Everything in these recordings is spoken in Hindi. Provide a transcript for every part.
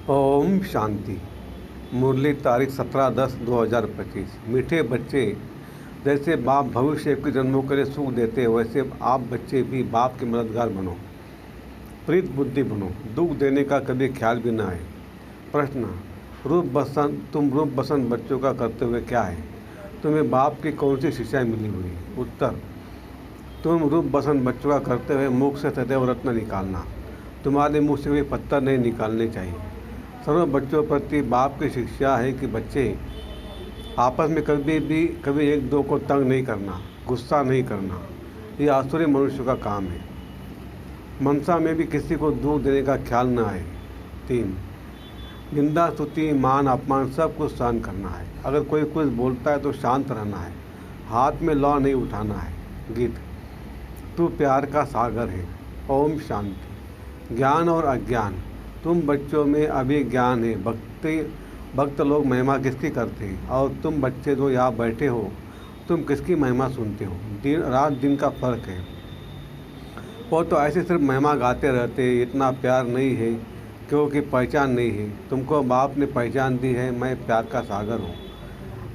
ओम शांति। मुरली तारीख 17/10/2025। मीठे बच्चे, जैसे बाप भविष्य के जन्मों के लिए सुख देते हैं, वैसे आप बच्चे भी बाप के मददगार बनो, प्रीत बुद्धि बनो, दुख देने का कभी ख्याल भी ना आए। प्रश्न: तुम रूप बसंत बच्चों का करते हुए क्या है? तुम्हें बाप की कौन सी शिक्षाएं मिली हुई? उत्तर: तुम रूप बसंत बच्चों का करते हुए मुख से सदैव रत्न निकालना। तुम्हारे मुख से भी पत्थर नहीं निकालने चाहिए। सर्व बच्चों प्रति बाप की शिक्षा है कि बच्चे आपस में कभी एक दो को तंग नहीं करना, गुस्सा नहीं करना। यह आसुरी मनुष्य का काम है। मनसा में भी किसी को दुख देने का ख्याल न आए। 3. निंदा, स्तुति, मान, अपमान सब कुछ सहन करना है। अगर कोई कुछ बोलता है तो शांत रहना है, हाथ में लौ नहीं उठाना है। गीत: तू प्यार का सागर है। ओम शांति। ज्ञान और अज्ञान, तुम बच्चों में अभी ज्ञान है। भक्त लोग महिमा किसकी करते हैं, और तुम बच्चे जो यहाँ बैठे हो, तुम किसकी महिमा सुनते हो? रात दिन का फर्क है। वो तो ऐसे सिर्फ महिमा गाते रहते हैं। इतना प्यार नहीं है क्योंकि पहचान नहीं है। तुमको बाप ने पहचान दी है, मैं प्यार का सागर हूँ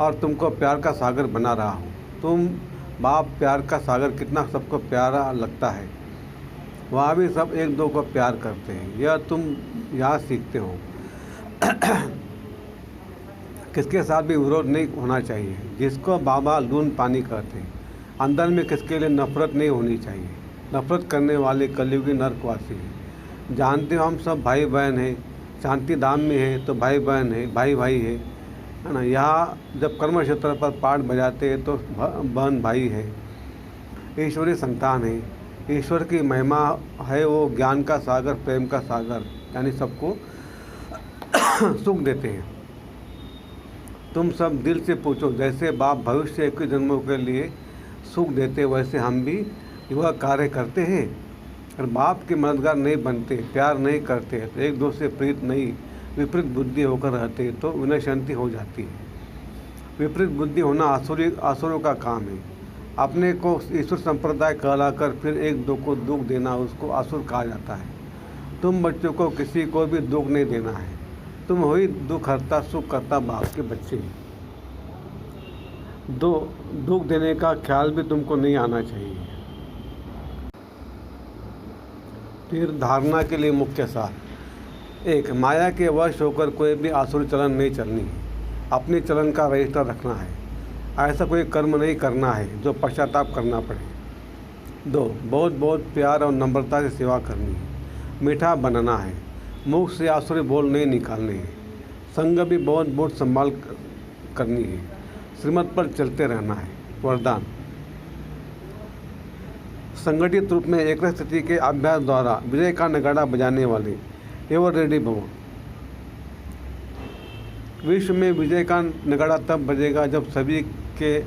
और तुमको प्यार का सागर बना रहा हूँ। तुम बाप प्यार का सागर कितना सबको प्यारा लगता है, वहाँ भी सब एक दो को प्यार करते हैं। यह तुम यहाँ सीखते हो। किसके साथ भी विरोध नहीं होना चाहिए, जिसको बाबा लून पानी कहते हैं। अंदर में किसके लिए नफरत नहीं होनी चाहिए। नफरत करने वाले कलयुगी नरकवासी हैं। जानते हो हम सब भाई बहन हैं। शांति धाम में है तो भाई बहन है, भाई भाई है ना। यहाँ जब कर्म क्षेत्र पर पाठ बजाते हैं तो बहन भाई है, ईश्वरीय संतान है। ईश्वर की महिमा है, वो ज्ञान का सागर, प्रेम का सागर, यानी सबको सुख देते हैं। तुम सब दिल से पूछो, जैसे बाप भविष्य के जन्मों के लिए सुख देते वैसे हम भी वह कार्य करते हैं। और बाप के मददगार नहीं बनते, प्यार नहीं करते, तो एक दूसरे प्रीत नहीं, विपरीत बुद्धि होकर रहते तो विनय शांति हो जाती है। विपरीत बुद्धि होना आसुरों का काम है। अपने को ईश्वर संप्रदाय कहलाकर फिर एक दो को दुख देना, उसको आसुर कहा जाता है। तुम बच्चों को किसी को भी दुख नहीं देना है। तुम हो ही दुख हरता सुख करता बाप के बच्चे। दुख देने का ख्याल भी तुमको नहीं आना चाहिए। फिर धारणा के लिए मुख्य सार: 1. माया के वश होकर कोई भी आसुरी चलन नहीं चलनी है। अपने चलन का रजिस्टर रखना है। ऐसा कोई कर्म नहीं करना है जो पश्चाताप करना पड़े। 2. बहुत बहुत प्यार और नम्रता से सेवा करनी है। मीठा बनना है। मुख से आसुरी बोल नहीं निकालने हैं। संग भी बहुत संभाल करनी है। श्रीमत पर चलते रहना है। वरदान: संगठित रूप में एक स्थिति के अभ्यास द्वारा विजय का नगाड़ा बजाने वाले एवर रेडी भवो। विश्व में विजय का नगाड़ा तब बजेगा जब सभी के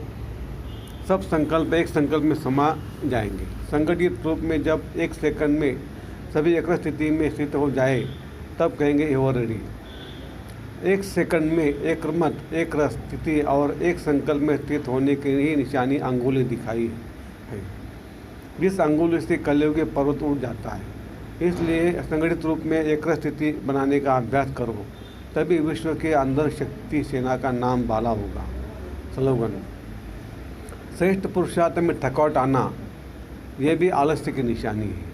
सब संकल्प एक संकल्प में समा जाएंगे। संगठित रूप में जब एक सेकंड में सभी एक स्थिति में स्थित हो जाए तब कहेंगे एवर रेडी। एक सेकंड में एक मत, एक स्थिति और एक संकल्प में स्थित होने की ही निशानी अंगुली दिखाई है। जिस अंगुली से कलयुगी पर्वत उठ जाता है। इसलिए संगठित रूप में एक स्थिति बनाने का अभ्यास करो, तभी विश्व के अंदर शक्ति सेना का नाम बाला होगा। स्लोगन: श्रेष्ठ पुरुषार्थ में थकावट आना, यह भी आलस्य की निशानी है।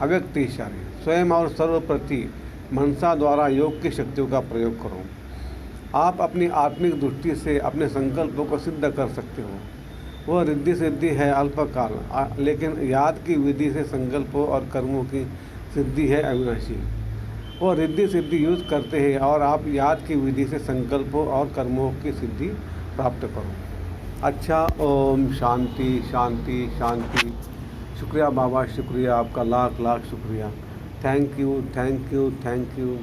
अव्यक्त इशारे: स्वयं और सर्व प्रति मनसा द्वारा योग की शक्तियों का प्रयोग करो। आप अपनी आत्मिक दृष्टि से अपने संकल्पों को सिद्ध कर सकते हो। वह रिद्धि सिद्धि है अल्पकाल, लेकिन याद की विधि से संकल्पों और कर्मों की सिद्धि है अविनाशी। वो रिद्धि सिद्धि यूज करते हैं और आप याद की विधि से संकल्पों और कर्मों की सिद्धि प्राप्त करो। अच्छा, ओम शांति शांति शांति। शुक्रिया बाबा, शुक्रिया आपका, लाख लाख शुक्रिया। Thank you thank you thank you.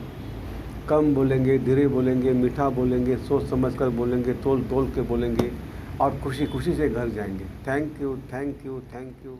कम बोलेंगे, धीरे बोलेंगे, मीठा बोलेंगे, सोच समझ कर बोलेंगे, तोल तोल के बोलेंगे और खुशी खुशी से घर जाएंगे। Thank you thank you thank you.